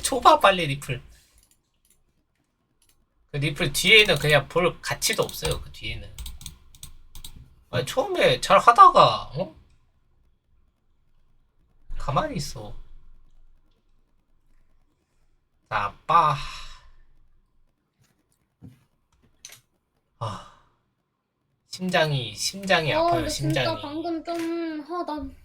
초밥 빨리 리플. 그 리플 뒤에는 그냥 볼 가치도 없어요. 그 뒤에는. 아니, 처음에 잘 하다가 어? 가만히 있어. 아빠. 아. 심장이 아파요. 근데 심장이. 진짜 방금 좀, 난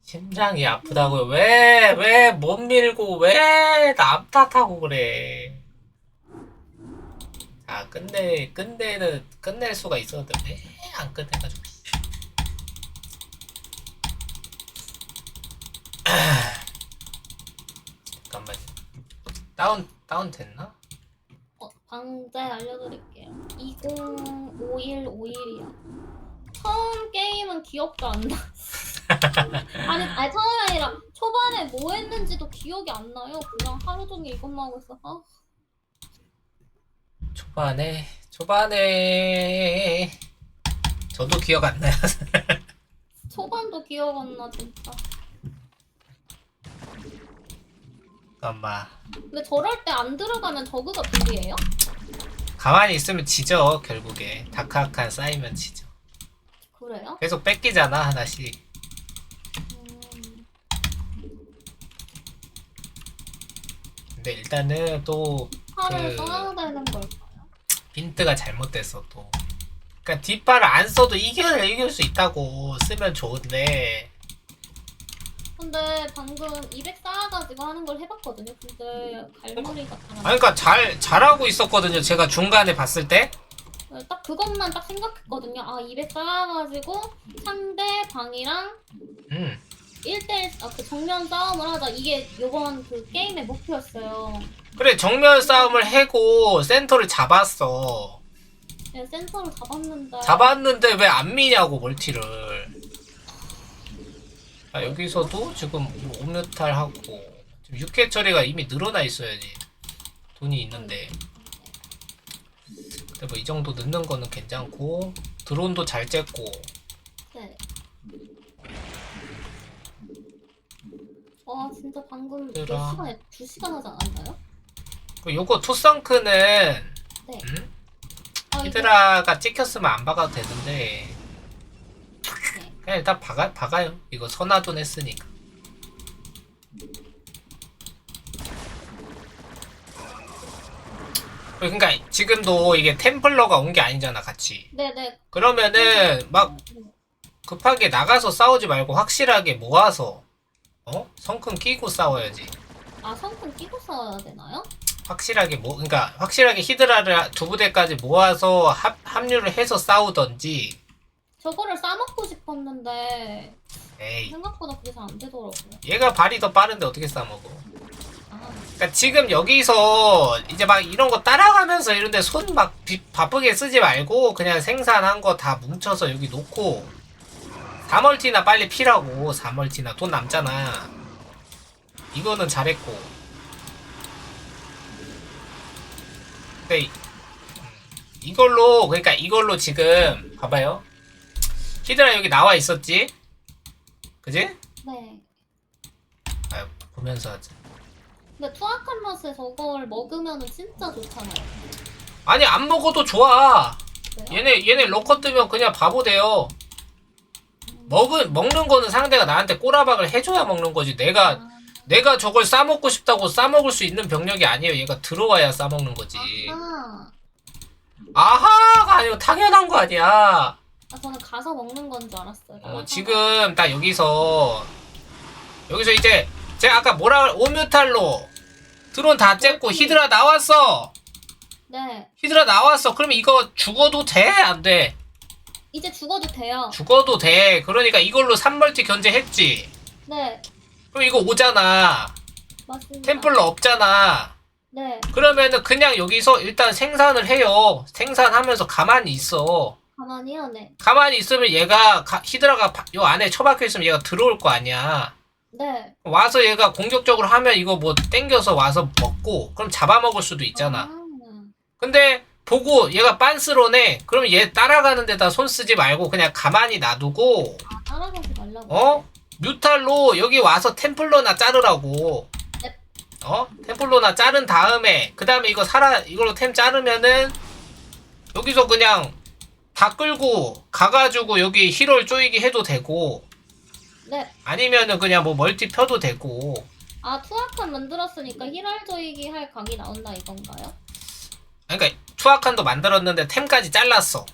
심장이 아프다고요. 왜 못 밀고 왜 남 탓하고 그래. 자, 끝낼 수가 있었는데 왜 안 끝내가지고. 잠깐만. 다운 됐나? 방제 알려드릴게요. 205151이야. 처음 게임은 기억도 안 나. 아니 처음이 아니라 초반에 뭐 했는지도 기억이 안 나요. 그냥 하루 종일 이것만 하고 있어. 초반에 저도 기억 안 나요. 초반도 기억 안 나 진짜. 잠깐만. 근데 저럴 때 안 들어가면 저그가 불리해요? 가만히 있으면 지죠. 결국에 다크아칸 쌓이면 지죠. 그래요? 계속 뺏기잖아 하나씩. 근데 일단은 또 팔을 써야 되는 걸까요? 빈트가 잘못됐어 또. 그러니까 뒷발을 안 써도 이길 수 있다고 쓰면 좋은데. 근데 방금 200 쌓아가지고 하는 걸 해봤거든요. 근데 갈무리가 아니 그러니까 잘하고 있었거든요. 제가 중간에 봤을 때. 딱 그것만 딱 생각했거든요. 200 쌓아가지고 상대방이랑 1대1 그 정면 싸움을 하자. 이게 요번 그 게임의 목표였어요. 그래 정면 싸움을 해고 센터를 잡았어. 네, 센터를 잡았는데 왜 안 미냐고 멀티를. 여기서도 지금 옴뮤탈하고 지금 6회 처리가 이미 늘어나 있어야지. 돈이 있는데. 근데 뭐 이 정도 넣는 거는 괜찮고 드론도 잘 쬐고. 네. 진짜 방금 몇 시간에 2시간 하지 않았나요? 요거 투성크는 네. 히드라가 찍혔으면 안 박아도 되는데 네. 그냥 일단 박아요. 이거 선화돈 했으니까. 그러니까 지금도 이게 템플러가 온 게 아니잖아 같이. 네네. 그러면은 막 급하게 나가서 싸우지 말고 확실하게 모아서 성큰 끼고 싸워야지. 성큰 끼고 싸워야 되나요? 그러니까 확실하게 히드라를 두 부대까지 모아서 합류를 해서 싸우던지. 저거를 싸먹고 싶었는데 에이, 생각보다 그게 잘 안 되더라고요. 얘가 발이 더 빠른데 어떻게 싸먹어. 그러니까 지금 여기서 이제 막 이런 거 따라가면서 이런데 손 막 바쁘게 쓰지 말고 그냥 생산한 거 다 뭉쳐서 여기 놓고 4멀티나 빨리 피라고. 4멀티나 돈 남잖아. 이거는 잘했고. 근데 이걸로 지금 봐봐요. 히드라 여기 나와 있었지? 그지? 네. 보면서 하자. 근데 투악한 맛에 저걸 먹으면은 진짜 좋잖아요. 아니 안 먹어도 좋아. 그래요? 얘네 로커 뜨면 그냥 바보 돼요. 먹는 거는 상대가 나한테 꼬라박을 해줘야 먹는 거지. 내가 저걸 싸먹고 싶다고 싸먹을 수 있는 병력이 아니에요. 얘가 들어와야 싸먹는 거지. 아하가 아니고 당연한 거 아니야. 저는 가서 먹는 건 줄 알았어요. 지금 딱 여기서 이제 제가 아까 오뮤탈로 드론 다 쬐고 히드라 나왔어. 네. 히드라 나왔어. 그럼 이거 죽어도 돼? 안 돼? 이제 죽어도 돼요. 죽어도 돼. 그러니까 이걸로 3멀티 견제했지. 네. 그럼 이거 오잖아. 맞습니다. 템플러 없잖아. 네. 그러면은 그냥 여기서 일단 생산을 해요. 생산하면서 가만히 있어. 가만히요. 네. 가만히 있으면 얘가 히드라가 요 안에 처박혀 있으면 얘가 들어올 거 아니야. 네. 와서 얘가 공격적으로 하면 이거 뭐 땡겨서 와서 먹고 그럼 잡아먹을 수도 있잖아. 근데 보고 얘가 빤스러네. 그럼 얘 따라가는 데다 손 쓰지 말고 그냥 가만히 놔두고 따라가지 말라고. 뮤탈로 여기 와서 템플러나 자르라고. 네. 템플러나 자른 다음에 그 다음에 이걸로 템 자르면은 여기서 그냥 다 끌고 가가지고 여기 힐을 쪼이기 해도 되고, 네. 아니면은 그냥 뭐 멀티 펴도 되고. 아, 투아칸 만들었으니까 힐할 조이기 할 각이 나온다 이건가요? 그러니까 투아칸도 만들었는데 템까지 잘랐어.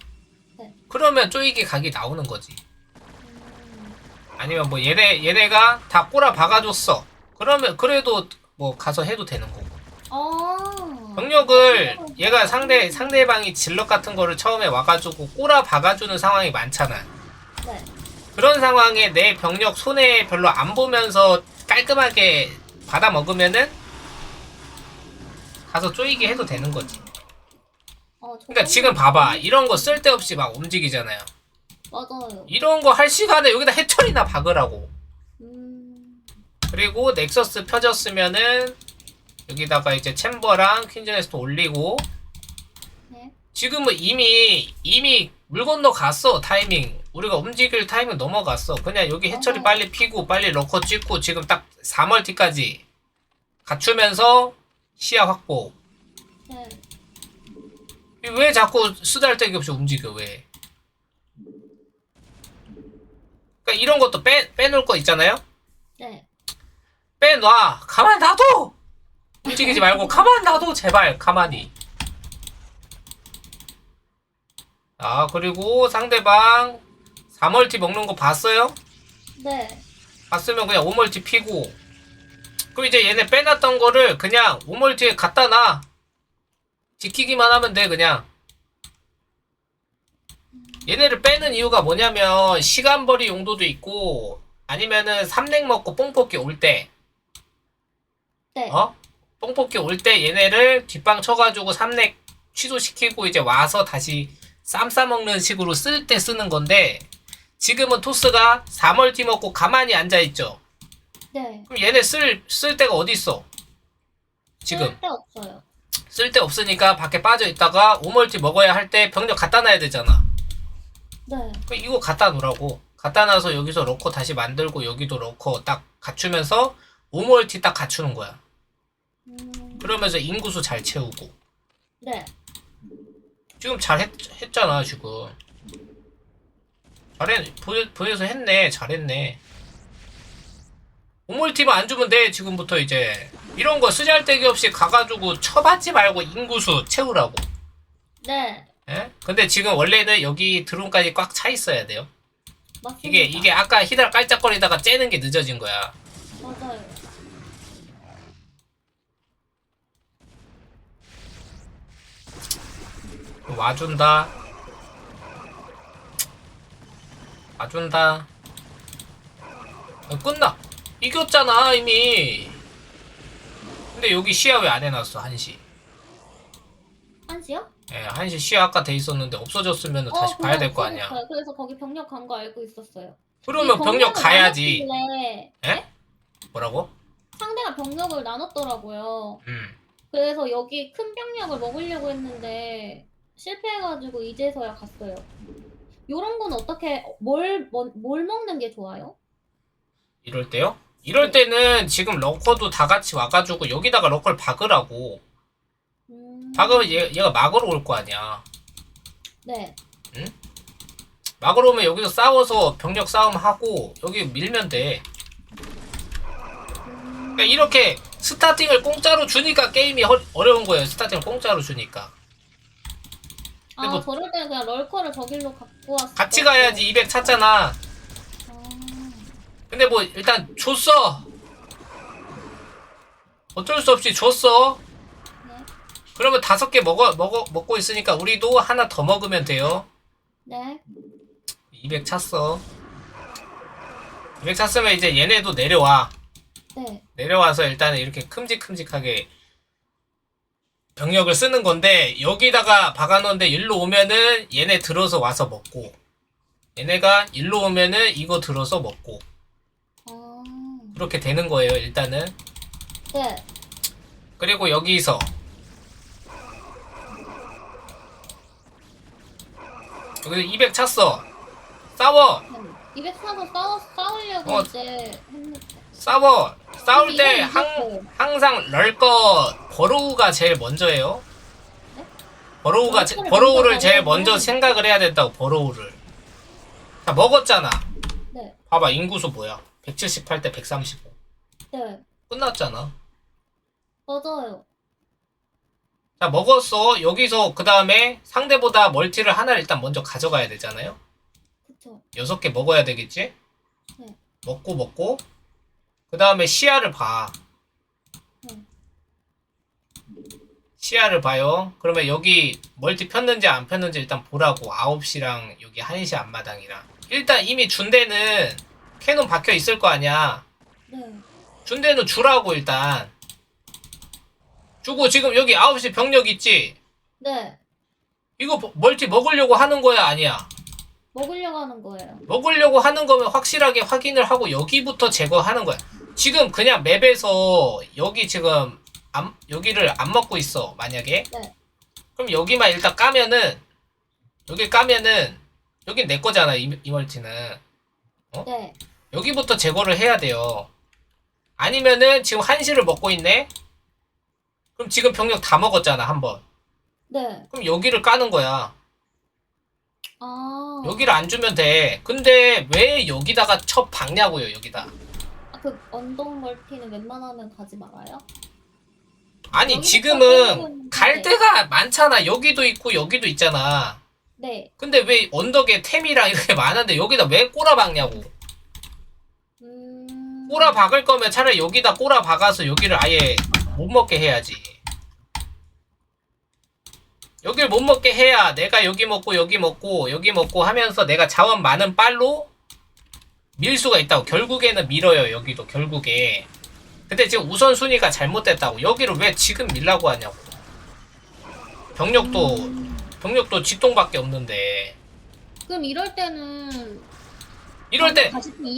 네. 그러면 쪼이기 각이 나오는 거지. 음, 아니면 뭐 얘네가 다 꼬라 박아줬어. 그러면 그래도 뭐 가서 해도 되는 거고. 병력을 얘가 상대방이 질럿 같은 거를 처음에 와가지고 꼬라 박아주는 상황이 많잖아. 네. 그런 상황에 내 병력 손해 별로 안 보면서 깔끔하게 받아 먹으면은 가서 쪼이게 해도 되는 거지. 그러니까 지금 봐봐, 이런 거 쓸데없이 막 움직이잖아요. 맞아요. 이런 거 할 시간에 여기다 해처리나 박으라고. 음, 그리고 넥서스 펴졌으면은 여기다가 이제 챔버랑 퀸즈네스트 올리고. 네. 지금은 이미 물 건너 갔어. 타이밍 우리가 움직일 타이밍 넘어갔어. 그냥 여기 해처리 빨리 피고 빨리 러커 찍고 지금 딱 4멀티까지 갖추면서 시야 확보. 네. 왜 자꾸 쓰잘데기 없이 움직여? 왜? 그러니까 이런 것도 빼놓을 거 있잖아요. 네. 빼놔. 가만히 놔둬. 움직이지 말고 가만히 놔둬. 제발 가만히. 아, 그리고 상대방 4멀티 먹는 거 봤어요? 네. 봤으면 그냥 5멀티 피고. 그럼 이제 얘네 빼놨던 거를 그냥 5멀티에 갖다 놔. 지키기만 하면 돼. 그냥 얘네를 빼는 이유가 뭐냐면 시간벌이 용도도 있고, 아니면은 3넥 먹고 뽕뽑기 올 때, 네. 뽕뽑기 올 때 얘네를 뒷방 쳐가지고 3넥 취소시키고 이제 와서 다시 쌈 싸먹는 식으로 쓸 때 쓰는 건데, 지금은 토스가 4멀티 먹고 가만히 앉아있죠. 네. 그럼 얘네 쓸 데가 어디 있어? 지금 쓸데 없어요. 쓸 데 없으니까 밖에 빠져 있다가 5멀티 먹어야 할 때 병력 갖다 놔야 되잖아. 네. 그럼 이거 갖다 놓으라고. 갖다 놔서 여기서 러커 다시 만들고 여기도 러커 딱 갖추면서 5멀티 딱 갖추는 거야. 그러면서 인구수 잘 채우고. 네. 지금 잘 했잖아 지금. 보여서 했네. 잘했네. 5멀티만 안 주면 돼. 지금부터 이제 이런 거 쓰잘데기 없이 가가지고 쳐받지 말고 인구수 채우라고. 네. 예? 근데 지금 원래는 여기 드론까지 꽉 차 있어야 돼요. 맞습니다. 이게 아까 히달 깔짝거리다가 째는 게 늦어진 거야. 맞아요. 와준다. 와준다. 끝나. 이겼잖아 이미. 근데 여기 시야 왜 안 해놨어? 1시. 한시요? 예, 1시 시야 아까 돼 있었는데 없어졌으면 다시 봐야 될 거 아니야. 그래서 거기 병력 간 거 알고 있었어요. 그러면 병력 가야지. 나눴길래 예? 뭐라고? 상대가 병력을 나눴더라고요. 음. 그래서 여기 큰 병력을 먹으려고 했는데 실패해가지고 이제서야 갔어요. 요런 건 어떻게 뭘 먹는 게 좋아요? 이럴 때요? 이럴 때는 지금 러커도 다 같이 와가지고 여기다가 러커를 박으라고. 박으면 얘가 막으러 올 거 아니야. 네. 응? 막으러 오면 여기서 싸워서 병력 싸움 하고 여기 밀면 돼. 그러니까 이렇게 스타팅을 공짜로 주니까 게임이 어려운 거예요. 스타팅을 공짜로 주니까. 아, 뭐 저럴 때는 그냥 럴커를 저길로 갖고 왔어. 같이 가야지. 200 찼잖아. 근데 뭐 일단 줬어. 어쩔 수 없이 줬어. 네. 그러면 5개 먹고 있으니까 우리도 하나 더 먹으면 돼요. 네. 200 찼어. 200 찼으면 이제 얘네도 내려와. 네. 내려와서 일단은 이렇게 큼직큼직하게 병력을 쓰는 건데, 여기다가 박아놓은데 일로 오면은 얘네 들어서 와서 먹고, 얘네가 일로 오면은 이거 들어서 먹고, 그렇게 되는 거예요 일단은. 네. 그리고 여기서 여기서 200 찼어. 싸워. 204번 싸우려고 어. 이제 했는데. 싸울 때 이겼어요. 항상 럴거 버로우가 제일 먼저예요. 네? 버로우를 먼저 제일 먹어야 먼저 돼요? 생각을 해야 된다고. 버로우를 다 먹었잖아. 네. 봐봐, 인구수 뭐야? 178대 135. 네. 끝났잖아. 맞아요. 자, 먹었어. 여기서 그 다음에 상대보다 멀티를 하나를 일단 먼저 가져가야 되잖아요. 그쵸. 6개 먹어야 되겠지? 네. 먹고 그 다음에 시야를 봐. 네. 시야를 봐요. 그러면 여기 멀티 폈는지 안 폈는지 일단 보라고. 9시랑 여기 1시 앞마당이랑. 일단 이미 준대는 캐논 박혀 있을 거 아니야. 네. 준대는 주라고. 일단 주고, 지금 여기 9시 병력 있지? 네. 이거 멀티 먹으려고 하는 거야, 아니야? 먹으려고 하는 거예요. 먹으려고 하는 거면 확실하게 확인을 하고 여기부터 제거하는 거야. 지금 그냥 맵에서 여기 지금 여기를 안 먹고 있어, 만약에. 네. 그럼 여기만 일단 까면은, 여기 까면은 여긴 내 거잖아, 이 멀티는. 네. 여기부터 제거를 해야 돼요. 아니면은 지금 1시를 먹고 있네? 그럼 지금 병력 다 먹었잖아, 한번. 네. 그럼 여기를 까는 거야. 아. 여기를 안 주면 돼. 근데 왜 여기다가 첩 박냐고요, 여기다. 아, 그 언덕 멀티는 웬만하면 가지 말아요? 아니, 여기서 지금은 빼면은 갈 네. 데가 많잖아. 여기도 있고 여기도 있잖아. 네. 근데 왜 언덕에 템이랑 이렇게 많은데 여기다 왜 꼬라박냐고. 꼬라박을 거면 차라리 여기다 꼬라박아서 여기를 아예 못 먹게 해야지. 여길 못 먹게 해야 내가 여기 먹고 여기 먹고 여기 먹고 하면서 내가 자원 많은 빨로 밀 수가 있다고. 결국에는 밀어요, 여기도 결국에. 근데 지금 우선순위가 잘못됐다고. 여기를 왜 지금 밀라고 하냐고. 병력도 직동밖에 없는데. 그럼 이럴 때는 이럴 때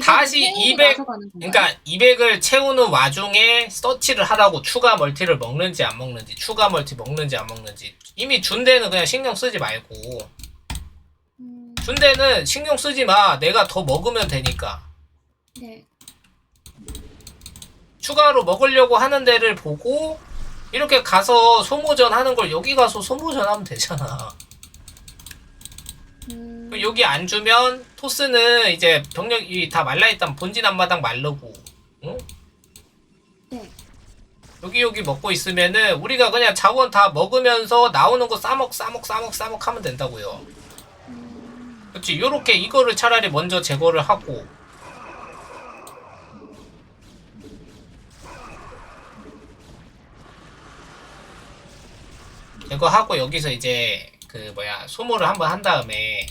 다시 200, 그러니까 200을 채우는 와중에 서치를 하라고. 추가 멀티를 먹는지 안 먹는지, 추가 멀티 먹는지 안 먹는지. 이미 준대는 그냥 신경 쓰지 말고. 준대는 신경 쓰지 마. 내가 더 먹으면 되니까. 네. 추가로 먹으려고 하는 데를 보고 이렇게 가서 소모전 하는 걸 여기 가서 소모전 하면 되잖아. 여기 안 주면 토스는 이제 병력이 다 말라있다면 본진 앞마당 마르고, 응? 네. 여기 먹고 있으면은 우리가 그냥 자원 다 먹으면서 나오는 거 싸먹 하면 된다고요. 그렇지. 요렇게 이거를 차라리 먼저 제거를 하고. 제거하고 여기서 이제 그 뭐야 소모를 한번 한 다음에.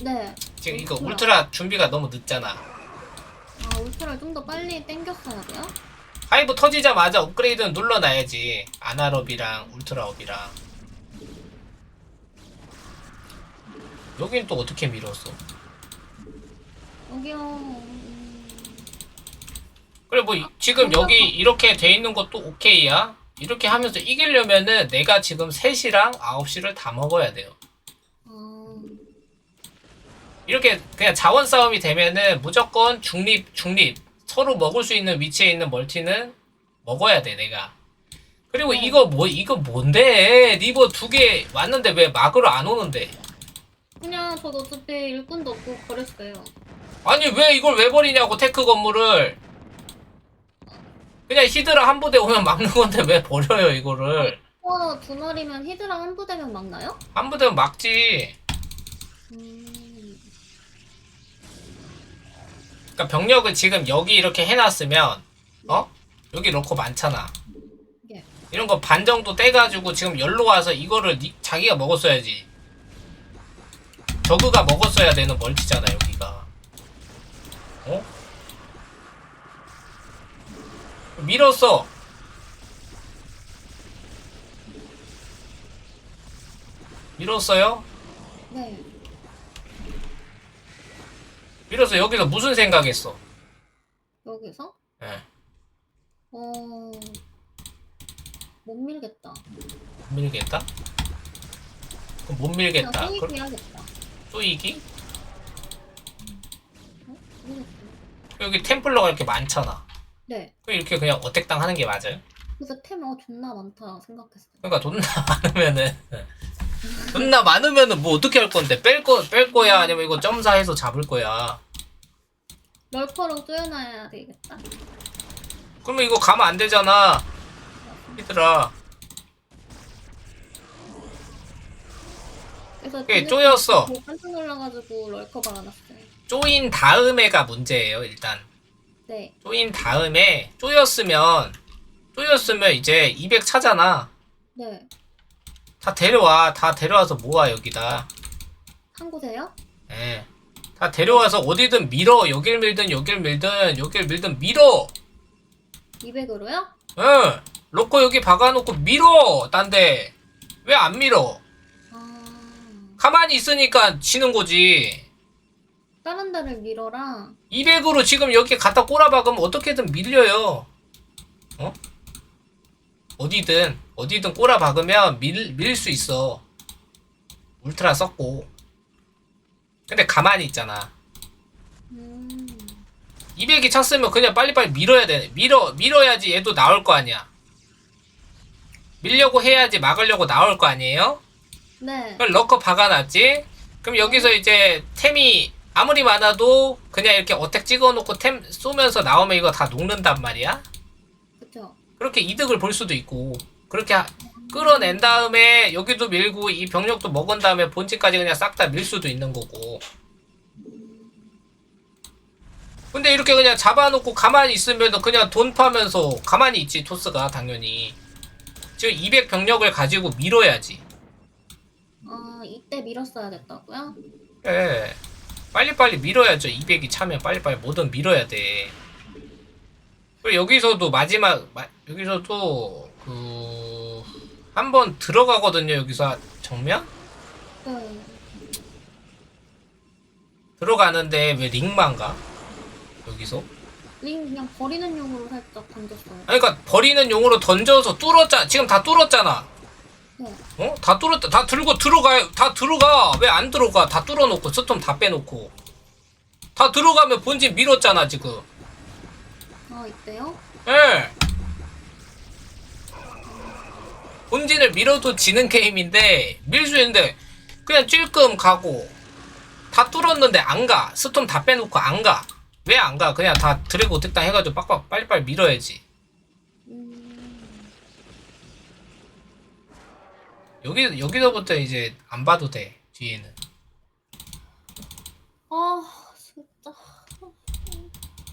네. 지금 이거 울트라 준비가 너무 늦잖아. 아, 울트라를 좀 더 빨리 땡겼어야 돼요? 하이브 터지자마자 업그레이드는 눌러놔야지. 아나럽이랑 울트라업이랑. 여긴 또 어떻게 밀었어? 여기요. 그래 뭐 지금 여기 이렇게 돼 있는 것도 오케이야. 이렇게 하면서 이기려면은 내가 지금 3시랑 9시를 다 먹어야 돼요. 이렇게 그냥 자원 싸움이 되면은 무조건 중립 서로 먹을 수 있는 위치에 있는 멀티는 먹어야 돼, 내가. 그리고 이거 뭔데? 리버 2개 왔는데 왜 막으로 안 오는데? 그냥 저도 어차피 일꾼도 없고 버렸어요. 아니 왜 이걸 왜 버리냐고. 테크 건물을 그냥 히드라 한 부대 오면 막는 건데 왜 버려요 이거를. 두 마리면 히드랑 한 부대면 막나요? 한 부대면 막지. 그러니까 병력을 지금 여기 이렇게 해놨으면 여기 넣고 많잖아. 예. 이런 거 반 정도 떼가지고 지금 열로 와서 이거를 자기가 먹었어야지. 저그가 먹었어야 되는 멀티잖아 여기가. 밀었어. 밀었어요? 네. 밀어서 여기서 무슨 생각했어? 여기서? 예. 못 밀겠다. 못 밀겠다? 그럼 못 밀겠다. 그냥 소이기 해야겠다. 또 이기? 모르겠어요. 여기 템플러가 이렇게 많잖아. 네. 그럼 이렇게 그냥 어택당 하는 게 맞아요? 그래서 템 존나 많다 생각했어요. 그러니까 돈나 많으면은 돈나 많으면은 뭐 어떻게 할 건데 뺄 거야 아니면 이거 점사해서 잡을 거야. 럴커로 쪼여놔야 되겠다. 그러면 이거 가면 안 되잖아. 얘들아. 그래서 이게 쪼였어. 깜짝 놀라가지고 럴커 박아놨어요. 쪼인 다음에가 문제예요. 일단 네. 쪼인 다음에 쪼였으면 이제 200 차잖아. 네. 다 데려와서 모아 여기다. 한 곳에요? 예. 다 데려와서 어디든 밀어. 여길 밀든 밀어. 200으로요? 예. 로커 여기 박아놓고 밀어. 딴데 왜 안 밀어? 아. 가만히 있으니까 지는 거지. 다른 데를 밀어라. 200으로 지금 여기 갖다 꼬라박으면 어떻게든 밀려요. 어? 어디든 꼬라박으면 밀 수 있어. 울트라 썼고. 근데 가만히 있잖아. 200이 찼으면 그냥 빨리빨리 밀어야 돼. 밀어야지 얘도 나올 거 아니야. 밀려고 해야지 막으려고 나올 거 아니에요? 네. 그럼 럭커 박아놨지? 그럼 여기서 이제 템이 아무리 많아도 그냥 이렇게 어택 찍어놓고 템 쏘면서 나오면 이거 다 녹는단 말이야? 그쵸. 그렇게 이득을 볼 수도 있고 그렇게 끌어낸 다음에 여기도 밀고 이 병력도 먹은 다음에 본진까지 그냥 싹 다 밀 수도 있는 거고. 근데 이렇게 그냥 잡아놓고 가만히 있으면 그냥 돈 파면서 가만히 있지. 토스가 당연히 지금 200 병력을 가지고 밀어야지. 아, 이때 밀었어야 됐다고요? 예. 빨리빨리 밀어야죠. 200이 차면 빨리빨리 뭐든 밀어야 돼. 그리고 여기서도 여기서도 한 번 들어가거든요. 여기서 정면? 네. 들어가는데 왜 링만 가? 여기서? 링 그냥 버리는 용으로 살짝 던졌어요. 아니 그러니까 버리는 용으로 던져서 뚫었잖아. 지금 다 뚫었잖아. 네. 어? 다 뚫었다. 다 들고 들어가요. 다 들어가. 왜 안 들어가? 다 뚫어놓고 스톰 다 빼놓고 다 들어가면 본진 밀었잖아 지금. 아, 이때요? 예. 본진을 밀어도 지는 게임인데 밀 수 있는데 그냥 찔끔 가고 다 뚫었는데 안 가. 스톰 다 빼놓고 안 가. 왜 안 가? 그냥 다 드래그 어택당 해가지고 빡빡 빨리빨리 밀어야지. 여기서부터 이제 안 봐도 돼. 뒤에는. 아, 진짜.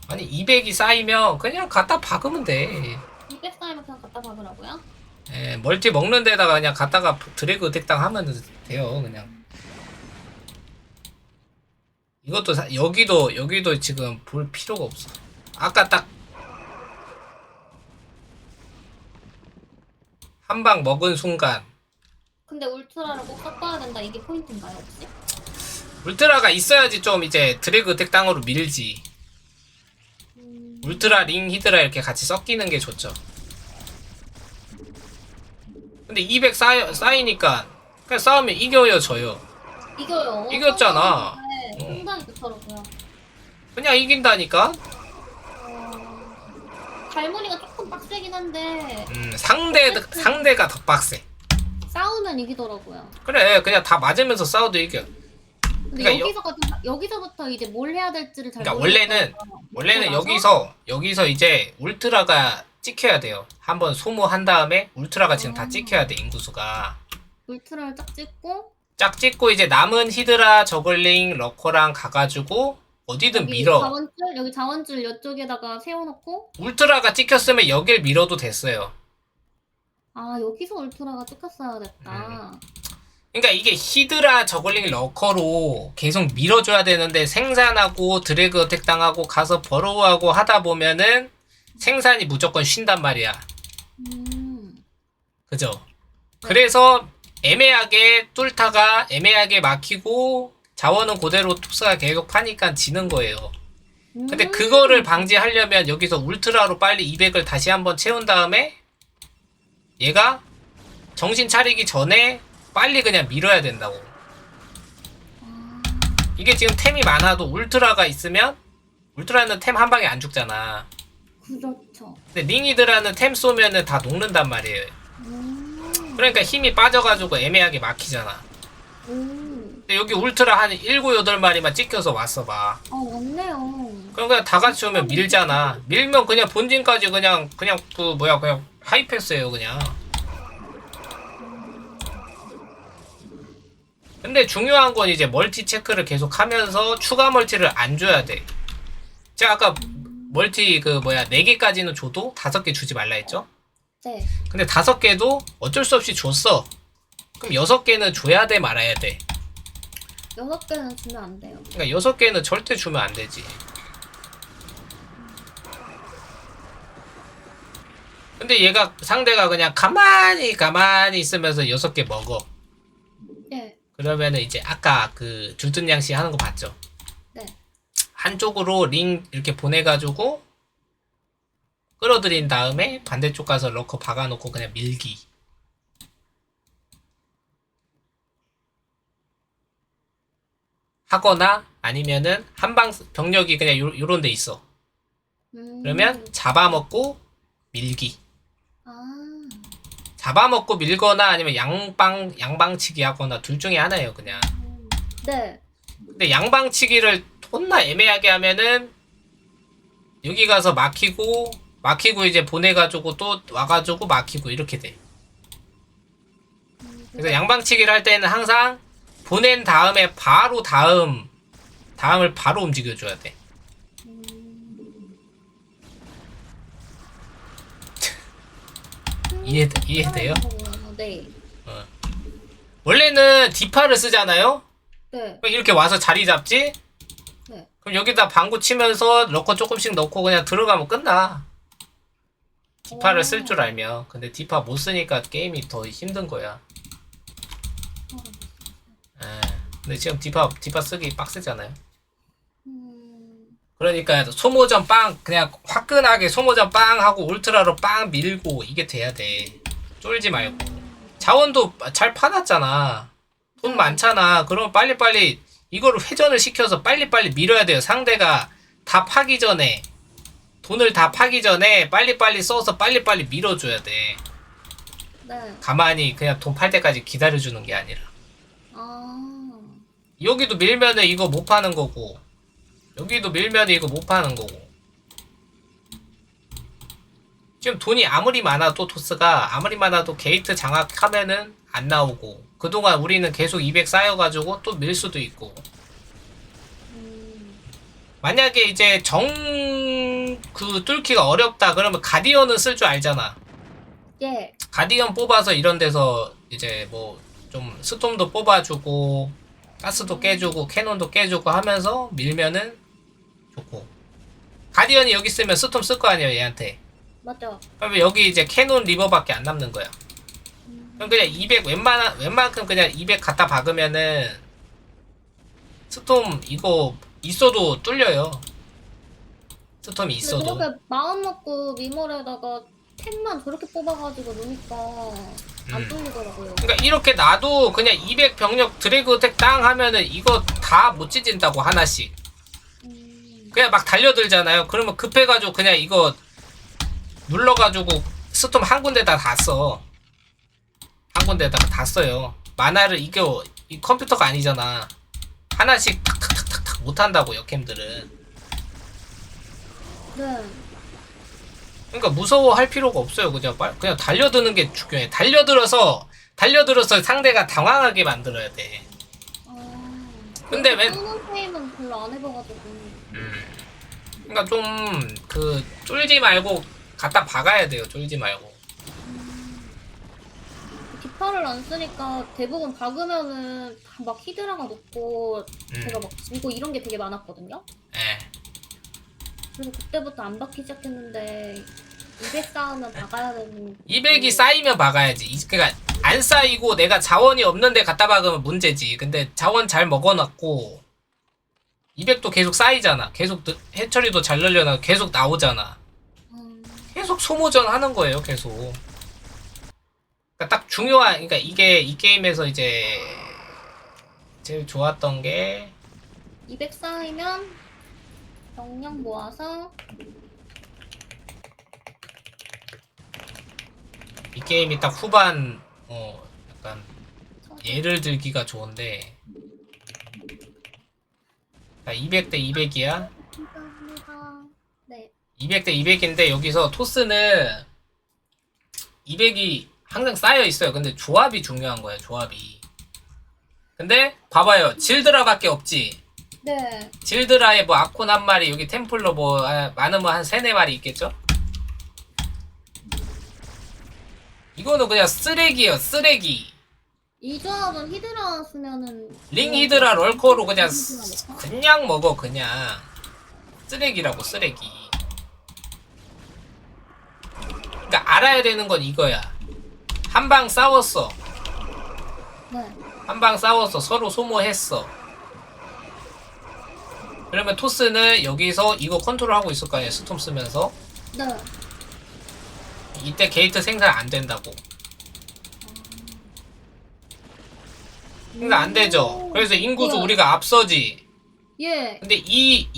아니 200이 쌓이면 그냥 갖다 박으면 돼. 200 쌓이면 그냥 갖다 박으라고요? 예, 멀티 먹는 데다가 그냥 갖다가 드래그 어택당 하면 돼요. 그냥. 이것도 여기도 지금 볼 필요가 없어. 아까 딱 한 방 먹은 순간 근데 울트라를 꼭 섞어야 된다. 이게 포인트인가요, 혹시? 울트라가 있어야지 좀 이제 드래그 어택당으로 밀지. 울트라 링 히드라 이렇게 같이 섞이는 게 좋죠. 근데 200 쌓이니까 그냥 싸우면 이겨요 져요. 이겨요. 이겼잖아. 상당히 좋더라고요. 그냥 이긴다니까. 갈무리가 조금 빡세긴 한데 상대가 더 빡세. 싸우면 이기더라고요. 그래 그냥 다 맞으면서 싸워도 이겨. 근데 그러니까 여기서부터 이제 뭘 해야 될지를 잘 그러니까 모르겠어요. 원래는 나서? 여기서 이제 울트라가 찍혀야 돼요. 한번 소모한 다음에 울트라가 지금 다 찍혀야 돼. 인구수가 울트라를 딱 찍고 짝 찍고 이제 남은 히드라 저글링 러커랑 가가지고 어디든 밀어. 여기 자원줄 이쪽에다가 세워놓고 울트라가 찍혔으면 여길 밀어도 됐어요. 아, 여기서 울트라가 찍혔어야 됐다. 그러니까 이게 히드라 저글링 러커로 계속 밀어줘야 되는데 생산하고 드래그 어택 당하고 가서 버로우하고 하다 보면은 생산이 무조건 쉰단 말이야. 그죠? 그래서 애매하게 뚫다가 애매하게 막히고 자원은 그대로 토스가 계속 파니까 지는 거예요. 근데 그거를 방지하려면 여기서 울트라로 빨리 200을 다시 한번 채운 다음에 얘가 정신 차리기 전에 빨리 그냥 밀어야 된다고. 이게 지금 템이 많아도 울트라가 있으면 울트라는 템 한 방에 안 죽잖아. 그렇죠. 근데 링이드라는 템 쏘면은 다 녹는단 말이에요. 그러니까 힘이 빠져가지고 애매하게 막히잖아. 근데 여기 울트라 한 7, 8마리만 찍혀서 왔어 봐. 맞네요. 그럼 그냥 다 같이 오면 밀잖아. 밀면 그냥 본진까지 그냥 그 뭐야 그냥 하이패스예요 그냥. 근데 중요한 건 이제 멀티 체크를 계속 하면서 추가 멀티를 안 줘야 돼. 제가 아까 멀티 그 뭐야 4개까지는 줘도 5개 주지 말라 했죠? 네. 근데 5개도 어쩔 수 없이 줬어. 그럼 6개는 줘야 돼 말아야 돼. 6개는 주면 안 돼요. 그러니까 6개는 절대 주면 안 되지. 근데 얘가 상대가 그냥 가만히 있으면서 6개 먹어. 네. 그러면은 이제 아까 그 줄든 양씨 하는 거 봤죠? 네. 한쪽으로 링 이렇게 보내가지고 끌어들인 다음에 반대쪽 가서 러커 박아놓고 그냥 밀기. 하거나 아니면은 한방 병력이 그냥 요런 데 있어. 그러면 잡아먹고 밀기. 잡아먹고 밀거나 아니면 양방치기 하거나 둘 중에 하나예요 그냥. 네. 근데 양방치기를 존나 애매하게 하면은 여기 가서 막히고 이제 보내가지고 또 와가지고 막히고 이렇게 돼. 그래서 양방치기를 할 때는 항상 보낸 다음에 바로 다음을 바로 움직여줘야 돼. 이해돼요? 네. 원래는 디파를 쓰잖아요? 네. 이렇게 와서 자리 잡지? 네. 그럼 여기다 방구 치면서 러커 조금씩 넣고 그냥 들어가면 끝나. 디파를 쓸 줄 알면. 근데 디파 못 쓰니까 게임이 더 힘든 거야. 근데 지금 디파 쓰기 빡세잖아요. 그러니까 소모전 빵 그냥 화끈하게 소모전 빵 하고 울트라로 빵 밀고 이게 돼야 돼. 쫄지 말고. 자원도 잘 파놨잖아. 돈 많잖아. 그럼 빨리빨리 이거를 회전을 시켜서 빨리빨리 밀어야 돼요. 상대가 다 파기 전에 돈을 다 파기 전에 빨리빨리 써서 빨리빨리 밀어줘야 돼. 네. 가만히 그냥 돈 팔 때까지 기다려주는 게 아니라. 여기도 밀면은 이거 못 파는 거고 여기도 밀면은 이거 못 파는 거고. 지금 돈이 아무리 많아도 토스가 아무리 많아도 게이트 장악하면은 안 나오고 그동안 우리는 계속 200 쌓여가지고 또 밀 수도 있고. 만약에 이제 그 뚫기가 어렵다 그러면 가디언은 쓸 줄 알잖아. 예. 가디언 뽑아서 이런 데서 이제 뭐 좀 스톰도 뽑아주고 가스도 깨주고 캐논도 깨주고 하면서 밀면은 좋고. 가디언이 여기 쓰면 스톰 쓸 거 아니에요 얘한테. 맞죠. 그러면 여기 이제 캐논 리버밖에 안 남는 거야. 그럼 그냥 200 웬만큼 그냥 200 갖다 박으면은 스톰 이거 있어도 뚫려요. 스톰이 있어도. 그렇게 마음 먹고 미모에다가 템만 저렇게 뽑아가지고 놓으니까 안 뚫리더라고요. 그러니까 이렇게 놔도 그냥 200 병력 드래그 어택 땅 하면은 이거 다 못 찢진다고 하나씩. 그냥 막 달려들잖아요. 그러면 급해가지고 그냥 이거 눌러가지고 스톰 한 군데다 다 써. 한 군데다가 다 써요. 만화를 이게 이 컴퓨터가 아니잖아. 하나씩 탁탁탁탁 못한다고 역캠들은. 네. 그러니까 무서워할 필요가 없어요. 그냥 달려드는 게 중요해. 달려들어서 상대가 당황하게 만들어야 돼. 근데 왜? 쏘는 게임은 별로 안 해봐가지고. 그러니까 좀 그 쫄지 말고 갖다 박아야 돼요. 쫄지 말고. 기타를 안 쓰니까 대부분 박으면은 다 막 히드라가 높고 제가 막 지고 이런 게 되게 많았거든요. 예. 그래서 그때부터 안 박기 시작했는데 200 쌓으면 박아야 되는. 200이 쌓이면 박아야지. 그러니까 안 쌓이고 내가 자원이 없는데 갖다 박으면 문제지. 근데 자원 잘 먹어놨고 200도 계속 쌓이잖아. 계속 해처리도 잘 늘려나 계속 나오잖아. 계속 소모전 하는 거예요. 계속. 그러니까 딱 중요한 그러니까 이게 이 게임에서 이제 제일 좋았던 게 200 쌓이면 병력 모아서 이 게임이 딱 후반 약간 예를 들기가 좋은데 200대 200이야. 감사합니다. 네. 200대 200인데 여기서 토스는 200이 항상 쌓여 있어요. 근데 조합이 중요한 거야. 조합이. 근데 봐봐요. 질드라밖에 없지. 네. 질드라에 뭐 아콘 한 마리, 여기 템플러 뭐 많으면 한 3-4마리 있겠죠? 이거는 그냥 쓰레기예요. 쓰레기. 이 조합은 히드라 쓰면은 링 히드라 럴커로 그냥 히드라 먹어? 그냥 먹어. 그냥 쓰레기라고. 쓰레기. 그러니까 알아야 되는 건 이거야. 한 방 싸웠어. 네. 한 방 싸웠어. 서로 소모했어. 그러면 토스는 여기서 이거 컨트롤하고 있을 거 아니야. 스톰 쓰면서. 네. 이때 게이트 생산 안 된다고. 그러니까 안 되죠. 그래서 인구수 네. 우리가 앞서지. 예. 근데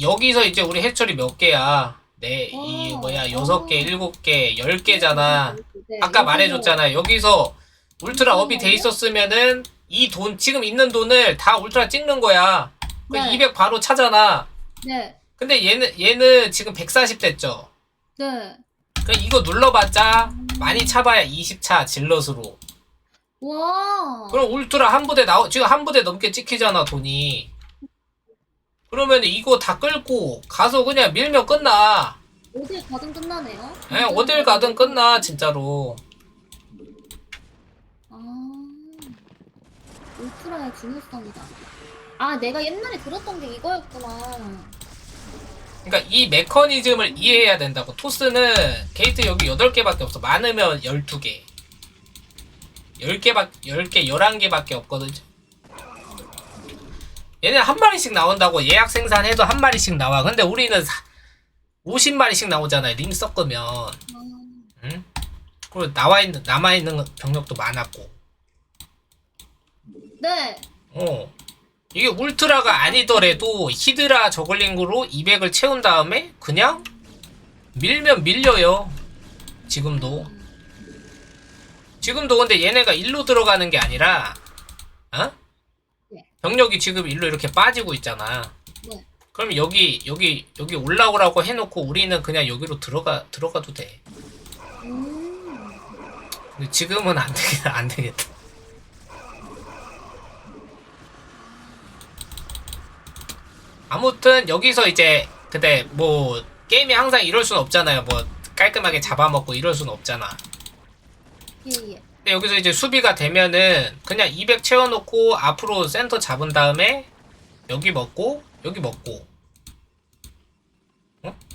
여기서 이제 우리 해처리 몇 개야? 네, 이 뭐야, 6개, 7개, 10개잖아. 네. 아까 말해줬잖아. 여기서 울트라 업이 돼 있었으면은 이 돈, 지금 있는 돈을 다 울트라 찍는 거야. 그 네. 200 바로 차잖아. 네. 근데 얘는 지금 140 됐죠. 네. 그 이거 눌러봤자 많이 차봐야 20차 질럿으로. 와. 그럼 울트라 한 부대 지금 한 부대 넘게 찍히잖아, 돈이. 그러면 이거 다 끌고 가서 그냥 밀면 끝나. 어딜 가든 끝나네요. 예, 어딜 가든 끝나, 진짜로. 아. 울트라의 중요성이다. 아, 내가 옛날에 들었던 게 이거였구나. 그러니까 이 메커니즘을 이해해야 된다고. 토스는 게이트 여기 8개밖에 없어. 많으면 12개. 10개, 11개밖에 없거든. 얘네 한 마리씩 나온다고. 예약 생산해도 한 마리씩 나와. 근데 우리는 50마리씩 나오잖아요. 링 섞으면. 응? 그리고 남아있는 병력도 많았고. 네. 이게 울트라가 아니더라도 히드라 저글링으로 200을 채운 다음에 그냥 밀면 밀려요. 지금도 근데 얘네가 일로 들어가는 게 아니라 네. 병력이 지금 일로 이렇게 빠지고 있잖아. 네. 그럼 여기 올라오라고 해놓고 우리는 그냥 여기로 들어가도 돼. 근데 지금은 안 되겠다. 아무튼 여기서 이제 근데 뭐 게임이 항상 이럴 순 없잖아요. 뭐 깔끔하게 잡아먹고 이럴 순 없잖아. 예, 예. 근데 여기서 이제 수비가 되면은 그냥 200 채워놓고 앞으로 센터 잡은 다음에 여기 먹고 여기 먹고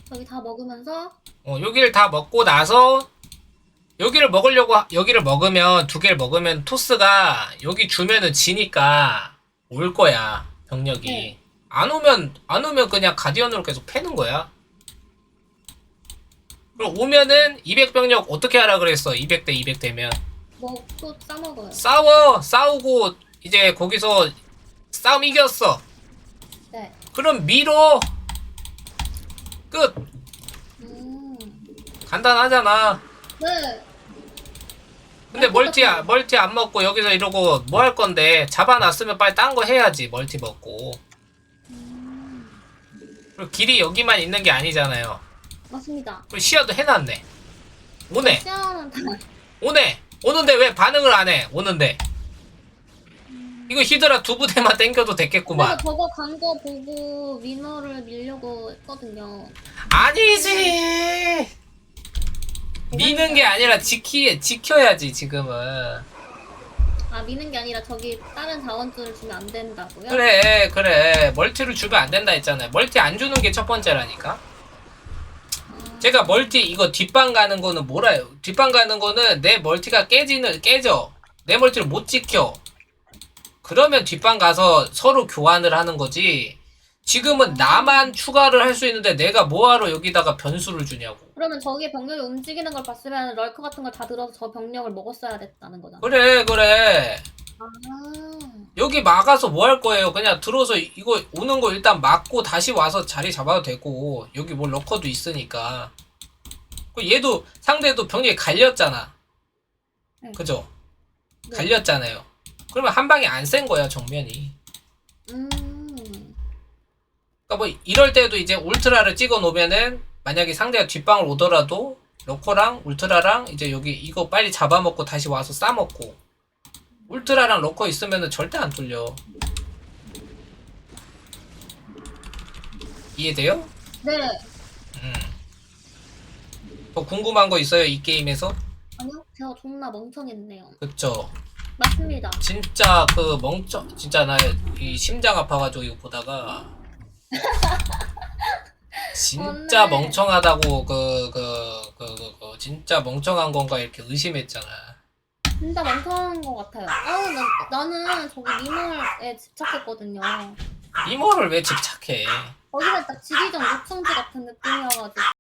저기 다 먹으면서 여기를 다 먹고 나서 여기를 먹으면 2개를 먹으면 토스가 여기 주면은 지니까 올 거야. 병력이. 네. 안 오면 그냥 가디언으로 계속 패는 거야. 그럼 오면은 200병력 어떻게 하라 그랬어? 200대 200 되면 먹고 싸먹어요. 싸우고 이제 거기서 싸움 이겼어. 네. 그럼 밀어. 끝. 간단하잖아. 네. 근데 멀티 안 먹고 여기서 이러고 뭐 할 건데. 잡아놨으면 빨리 딴 거 해야지. 멀티 먹고. 그리고 길이 여기만 있는 게 아니잖아요. 맞습니다. 그리고 시야도 해놨네. 오네. 시야는 다 오는데 왜 반응을 안 해? 오는데. 이거 히드라 2부대만 땡겨도 됐겠구만. 그래서 저거 간 거 보고 위너를 밀려고 했거든요. 아니지. 미는 게 아니라 지켜야지 지금은. 아, 미는 게 아니라 저기 다른 자원줄을 주면 안 된다고요? 그래. 멀티를 주면 안 된다 했잖아요. 멀티 안 주는 게 첫 번째라니까. 제가 멀티 이거 뒷방 가는 거는 뭐라요? 뒷방 가는 거는 내 멀티가 깨져. 내 멀티를 못 지켜. 그러면 뒷방 가서 서로 교환을 하는 거지. 지금은 나만 추가를 할 수 있는데 내가 뭐하러 여기다가 변수를 주냐고. 그러면 저기 병력이 움직이는 걸 봤으면 럴커 같은 걸 다 들어서 저 병력을 먹었어야 됐다는 거잖아. 그래. 아. 여기 막아서 뭐 할 거예요? 그냥 들어서 이거 오는 거 일단 막고 다시 와서 자리 잡아도 되고 여기 뭐 러커도 있으니까. 그 얘도 상대도 병력이 갈렸잖아. 네. 그죠? 네. 갈렸잖아요. 그러면 한 방에 안 센 거야 정면이. 그러니까 뭐 이럴 때도 이제 울트라를 찍어 놓으면은 만약에 상대가 뒷방을 오더라도 러커랑 울트라랑 이제 여기 이거 빨리 잡아먹고 다시 와서 싸먹고. 울트라랑 러커 있으면은 절대 안 뚫려. 이해돼요? 네. 더 궁금한 거 있어요 이 게임에서? 아니요, 제가 존나 멍청했네요. 그쵸? 맞습니다. 진짜 그 진짜 나 이 심장 아파가지고 이거 보다가 진짜 네. 멍청하다고 진짜 멍청한 건가 이렇게 의심했잖아. 진짜 멍청한 것 같아요. 나는 저기 미몰에 집착했거든요. 이모를 왜 집착해? 거기가 딱 지리전 요청지 같은 느낌이어가지고.